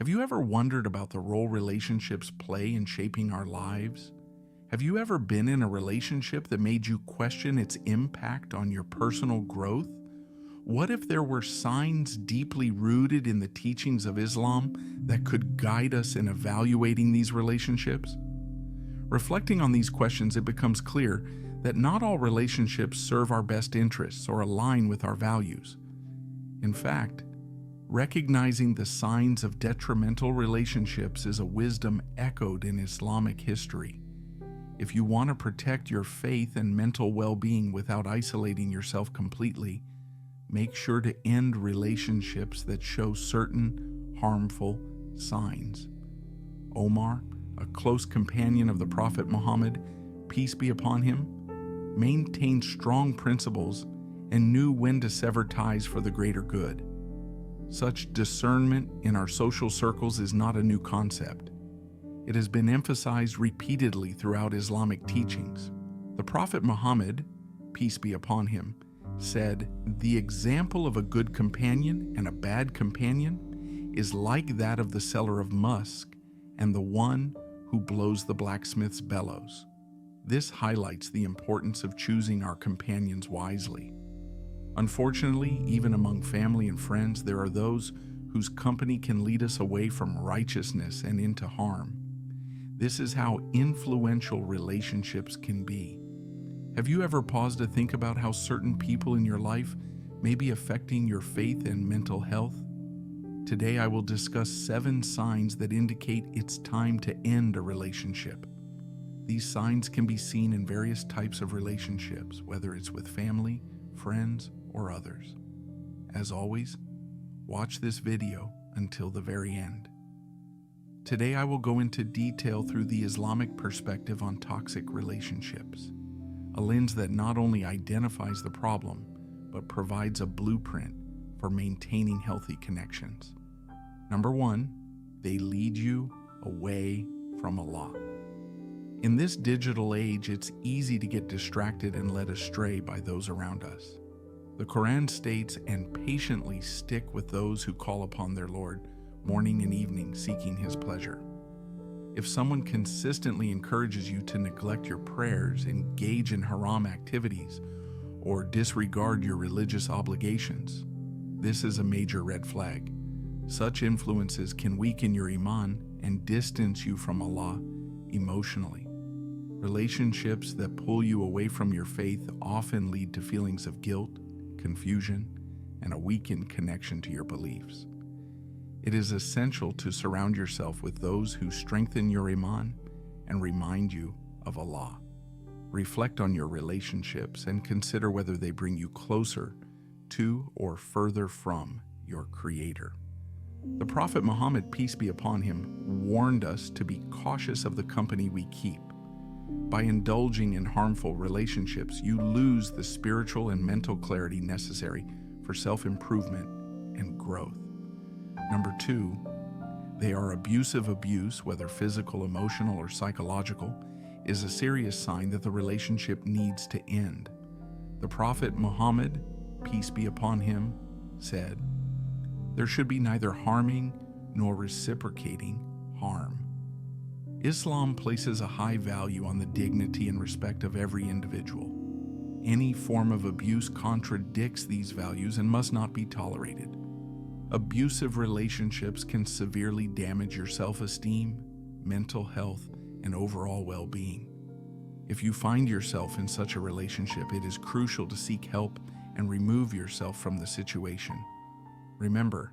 Have you ever wondered about the role relationships play in shaping our lives? Have you ever been in a relationship that made you question its impact on your personal growth? What if there were signs deeply rooted in the teachings of Islam that could guide us in evaluating these relationships? Reflecting on these questions, it becomes clear that not all relationships serve our best interests or align with our values. In fact, recognizing the signs of detrimental relationships is a wisdom echoed in Islamic history. If you want to protect your faith and mental well-being without isolating yourself completely, make sure to end relationships that show certain harmful signs. Omar, a close companion of the Prophet Muhammad, peace be upon him, maintained strong principles and knew when to sever ties for the greater good. Such discernment in our social circles is not a new concept. It has been emphasized repeatedly throughout Islamic teachings. The Prophet Muhammad, peace be upon him, said, "The example of a good companion and a bad companion is like that of the seller of musk and the one who blows the blacksmith's bellows." This highlights the importance of choosing our companions wisely. Unfortunately, even among family and friends, there are those whose company can lead us away from righteousness and into harm. This is how influential relationships can be. Have you ever paused to think about how certain people in your life may be affecting your faith and mental health? Today, I will discuss 7 signs that indicate it's time to end a relationship. These signs can be seen in various types of relationships, whether it's with family, friends, or others. As always, watch this video until the very end. Today, I will go into detail through the Islamic perspective on toxic relationships, a lens that not only identifies the problem, but provides a blueprint for maintaining healthy connections. Number 1, they lead you away from Allah. In this digital age, it's easy to get distracted and led astray by those around us. The Quran states, "And patiently stick with those who call upon their Lord morning and evening, seeking His pleasure." If someone consistently encourages you to neglect your prayers, engage in haram activities, or disregard your religious obligations, this is a major red flag. Such influences can weaken your iman and distance you from Allah emotionally. Relationships that pull you away from your faith often lead to feelings of guilt, confusion, and a weakened connection to your beliefs. It is essential to surround yourself with those who strengthen your iman and remind you of Allah. Reflect on your relationships and consider whether they bring you closer to or further from your Creator. The Prophet Muhammad, peace be upon him, warned us to be cautious of the company we keep. By indulging in harmful relationships, you lose the spiritual and mental clarity necessary for self-improvement and growth. Number 2, they are abusive. Abuse, whether physical, emotional, or psychological, is a serious sign that the relationship needs to end. The Prophet Muhammad, peace be upon him, said, "There should be neither harming nor reciprocating harm." Islam places a high value on the dignity and respect of every individual. Any form of abuse contradicts these values and must not be tolerated. Abusive relationships can severely damage your self-esteem, mental health, and overall well-being. If you find yourself in such a relationship, it is crucial to seek help and remove yourself from the situation. Remember,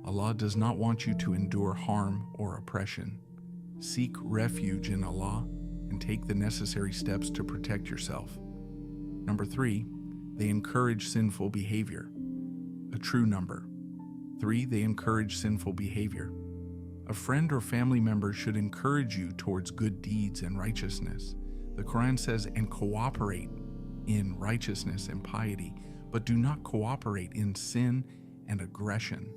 Allah does not want you to endure harm or oppression. Seek refuge in Allah and take the necessary steps to protect yourself. Number 3, they encourage sinful behavior. A true number. 3, they encourage sinful behavior. A friend or family member should encourage you towards good deeds and righteousness. The Quran says, "And cooperate in righteousness and piety, but do not cooperate in sin and aggression."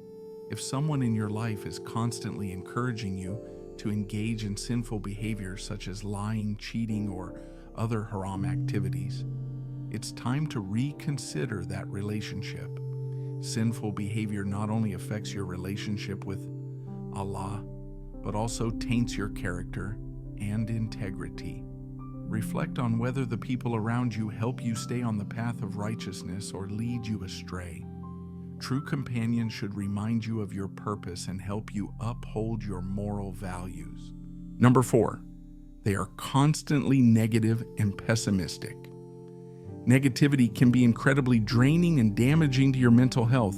If someone in your life is constantly encouraging you to engage in sinful behaviors such as lying, cheating, or other haram activities, it's time to reconsider that relationship. Sinful behavior not only affects your relationship with Allah, but also taints your character and integrity. Reflect on whether the people around you help you stay on the path of righteousness or lead you astray. True companions should remind you of your purpose and help you uphold your moral values. Number 4, they are constantly negative and pessimistic. Negativity can be incredibly draining and damaging to your mental health.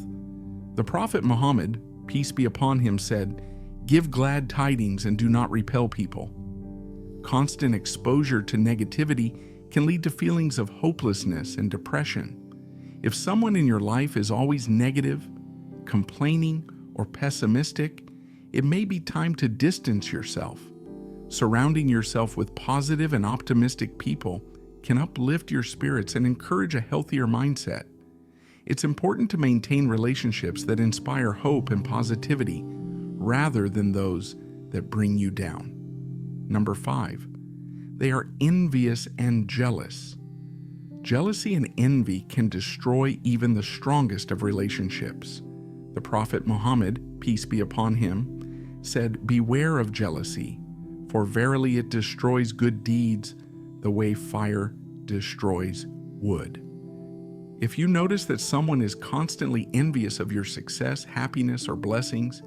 The Prophet Muhammad, peace be upon him, said, "Give glad tidings and do not repel people." Constant exposure to negativity can lead to feelings of hopelessness and depression. If someone in your life is always negative, complaining, or pessimistic, it may be time to distance yourself. Surrounding yourself with positive and optimistic people can uplift your spirits and encourage a healthier mindset. It's important to maintain relationships that inspire hope and positivity rather than those that bring you down. Number 5, they are envious and jealous. Jealousy and envy can destroy even the strongest of relationships. The Prophet Muhammad, peace be upon him, said, "Beware of jealousy, for verily it destroys good deeds the way fire destroys wood." If you notice that someone is constantly envious of your success, happiness, or blessings,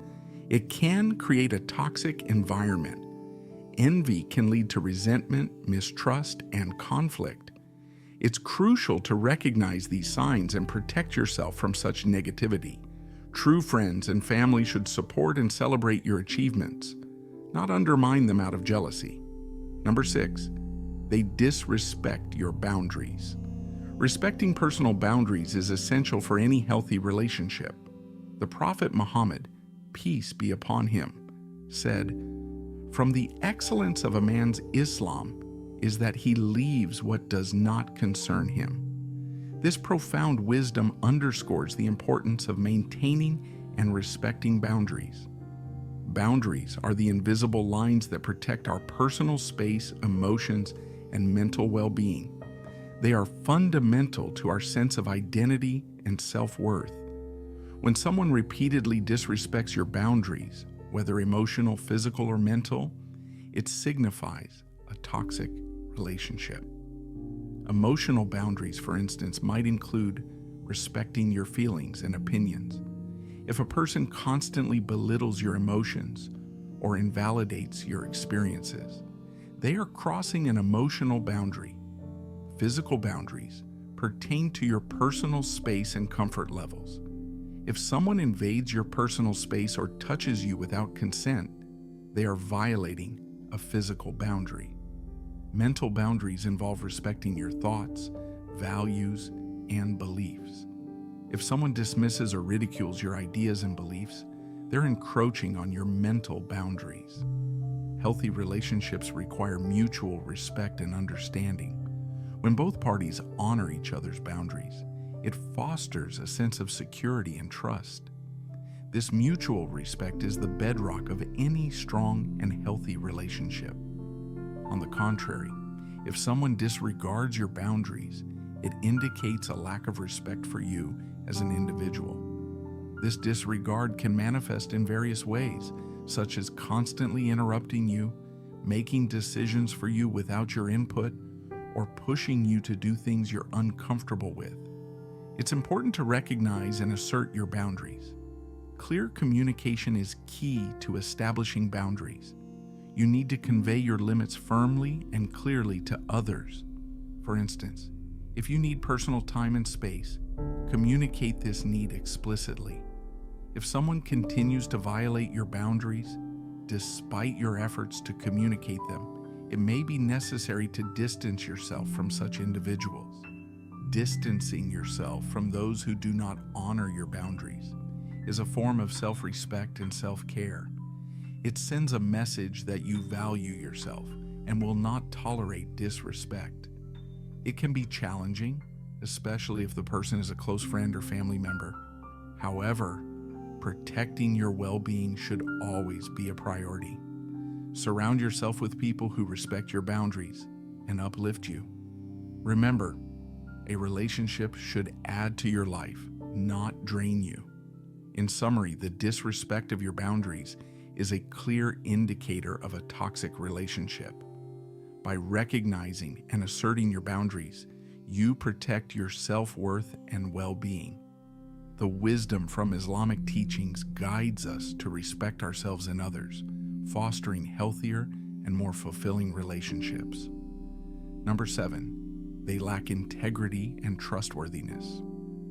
it can create a toxic environment. Envy can lead to resentment, mistrust, and conflict. It's crucial to recognize these signs and protect yourself from such negativity. True friends and family should support and celebrate your achievements, not undermine them out of jealousy. Number 6, they disrespect your boundaries. Respecting personal boundaries is essential for any healthy relationship. The Prophet Muhammad, peace be upon him, said, "From the excellence of a man's Islam is that he leaves what does not concern him." This profound wisdom underscores the importance of maintaining and respecting boundaries. Boundaries are the invisible lines that protect our personal space, emotions, and mental well-being. They are fundamental to our sense of identity and self-worth. When someone repeatedly disrespects your boundaries, whether emotional, physical, or mental, it signifies a toxic relationship. Emotional boundaries, for instance, might include respecting your feelings and opinions. If a person constantly belittles your emotions or invalidates your experiences, they are crossing an emotional boundary. Physical boundaries pertain to your personal space and comfort levels. If someone invades your personal space or touches you without consent, they are violating a physical boundary. Mental boundaries involve respecting your thoughts, values, and beliefs. If someone dismisses or ridicules your ideas and beliefs, they're encroaching on your mental boundaries. Healthy relationships require mutual respect and understanding. When both parties honor each other's boundaries, it fosters a sense of security and trust. This mutual respect is the bedrock of any strong and healthy relationship. On the contrary, if someone disregards your boundaries, it indicates a lack of respect for you as an individual. This disregard can manifest in various ways, such as constantly interrupting you, making decisions for you without your input, or pushing you to do things you're uncomfortable with. It's important to recognize and assert your boundaries. Clear communication is key to establishing boundaries. You need to convey your limits firmly and clearly to others. For instance, if you need personal time and space, communicate this need explicitly. If someone continues to violate your boundaries, despite your efforts to communicate them, it may be necessary to distance yourself from such individuals. Distancing yourself from those who do not honor your boundaries is a form of self-respect and self-care. It sends a message that you value yourself and will not tolerate disrespect. It can be challenging, especially if the person is a close friend or family member. However, protecting your well-being should always be a priority. Surround yourself with people who respect your boundaries and uplift you. Remember, a relationship should add to your life, not drain you. In summary, the disrespect of your boundaries is a clear indicator of a toxic relationship. By recognizing and asserting your boundaries, you protect your self-worth and well-being. The wisdom from Islamic teachings guides us to respect ourselves and others, fostering healthier and more fulfilling relationships. Number 7, they lack integrity and trustworthiness.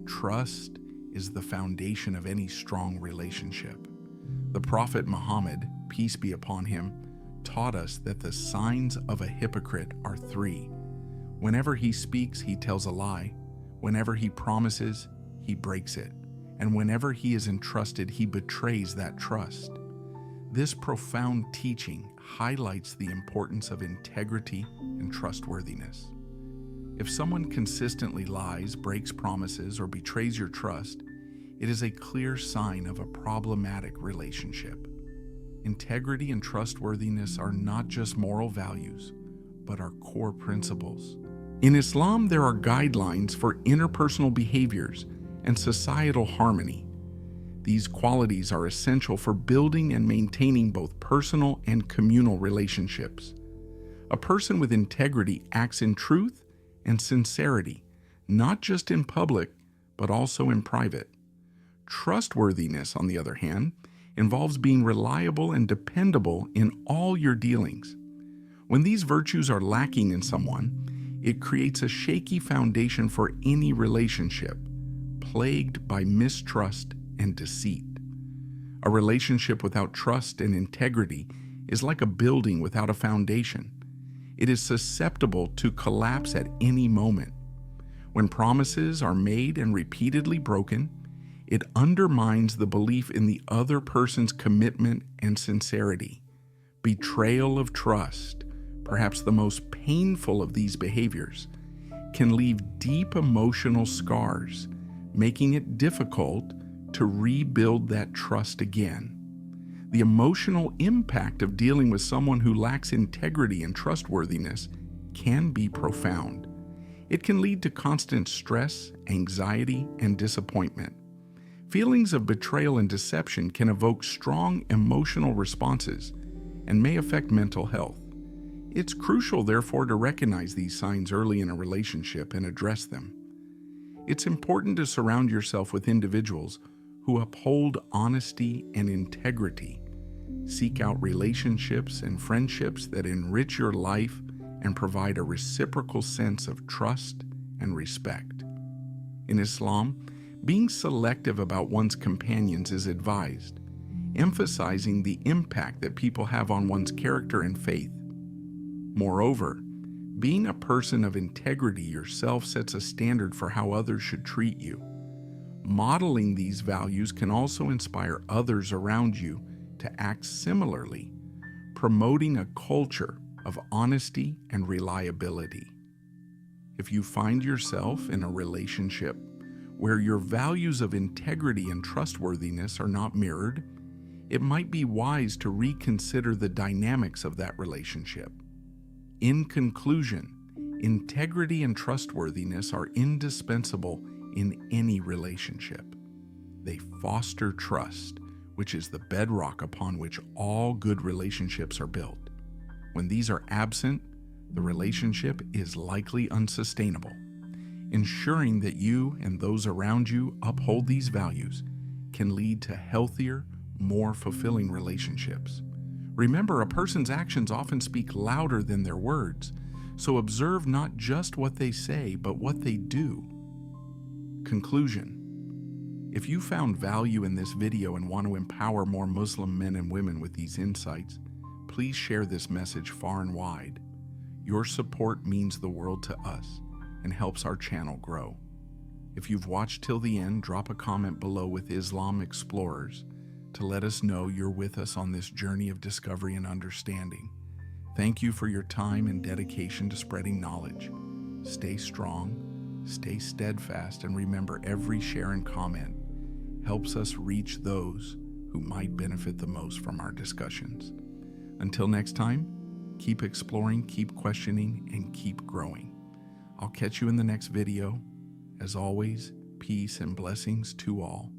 Trust is the foundation of any strong relationship. The Prophet Muhammad, peace be upon him, taught us that the signs of a hypocrite are 3. Whenever he speaks, he tells a lie. Whenever he promises, he breaks it. And whenever he is entrusted, he betrays that trust. This profound teaching highlights the importance of integrity and trustworthiness. If someone consistently lies, breaks promises, or betrays your trust, it is a clear sign of a problematic relationship. Integrity and trustworthiness are not just moral values, but are core principles. In Islam, there are guidelines for interpersonal behaviors and societal harmony. These qualities are essential for building and maintaining both personal and communal relationships. A person with integrity acts in truth and sincerity, not just in public, but also in private. Trustworthiness, on the other hand, involves being reliable and dependable in all your dealings. When these virtues are lacking in someone, it creates a shaky foundation for any relationship, plagued by mistrust and deceit. A relationship without trust and integrity is like a building without a foundation. It is susceptible to collapse at any moment. When promises are made and repeatedly broken, it undermines the belief in the other person's commitment and sincerity. Betrayal of trust, perhaps the most painful of these behaviors, can leave deep emotional scars, making it difficult to rebuild that trust again. The emotional impact of dealing with someone who lacks integrity and trustworthiness can be profound. It can lead to constant stress, anxiety, and disappointment. Feelings of betrayal and deception can evoke strong emotional responses and may affect mental health. It's crucial, therefore, to recognize these signs early in a relationship and address them. It's important to surround yourself with individuals who uphold honesty and integrity. Seek out relationships and friendships that enrich your life and provide a reciprocal sense of trust and respect. In Islam, being selective about one's companions is advised, emphasizing the impact that people have on one's character and faith. Moreover, being a person of integrity yourself sets a standard for how others should treat you. Modeling these values can also inspire others around you to act similarly, promoting a culture of honesty and reliability. If you find yourself in a relationship where your values of integrity and trustworthiness are not mirrored, it might be wise to reconsider the dynamics of that relationship. In conclusion, integrity and trustworthiness are indispensable in any relationship. They foster trust, which is the bedrock upon which all good relationships are built. When these are absent, the relationship is likely unsustainable. Ensuring that you and those around you uphold these values can lead to healthier, more fulfilling relationships. Remember, a person's actions often speak louder than their words, so observe not just what they say, but what they do. Conclusion: if you found value in this video and want to empower more Muslim men and women with these insights, please share this message far and wide. Your support means the world to us and helps our channel grow. If you've watched till the end, drop a comment below with Islam Explorers to let us know you're with us on this journey of discovery and understanding. Thank you for your time and dedication to spreading knowledge. Stay strong, stay steadfast, and remember, every share and comment helps us reach those who might benefit the most from our discussions. Until next time, keep exploring, keep questioning, and keep growing. I'll catch you in the next video. As always, peace and blessings to all.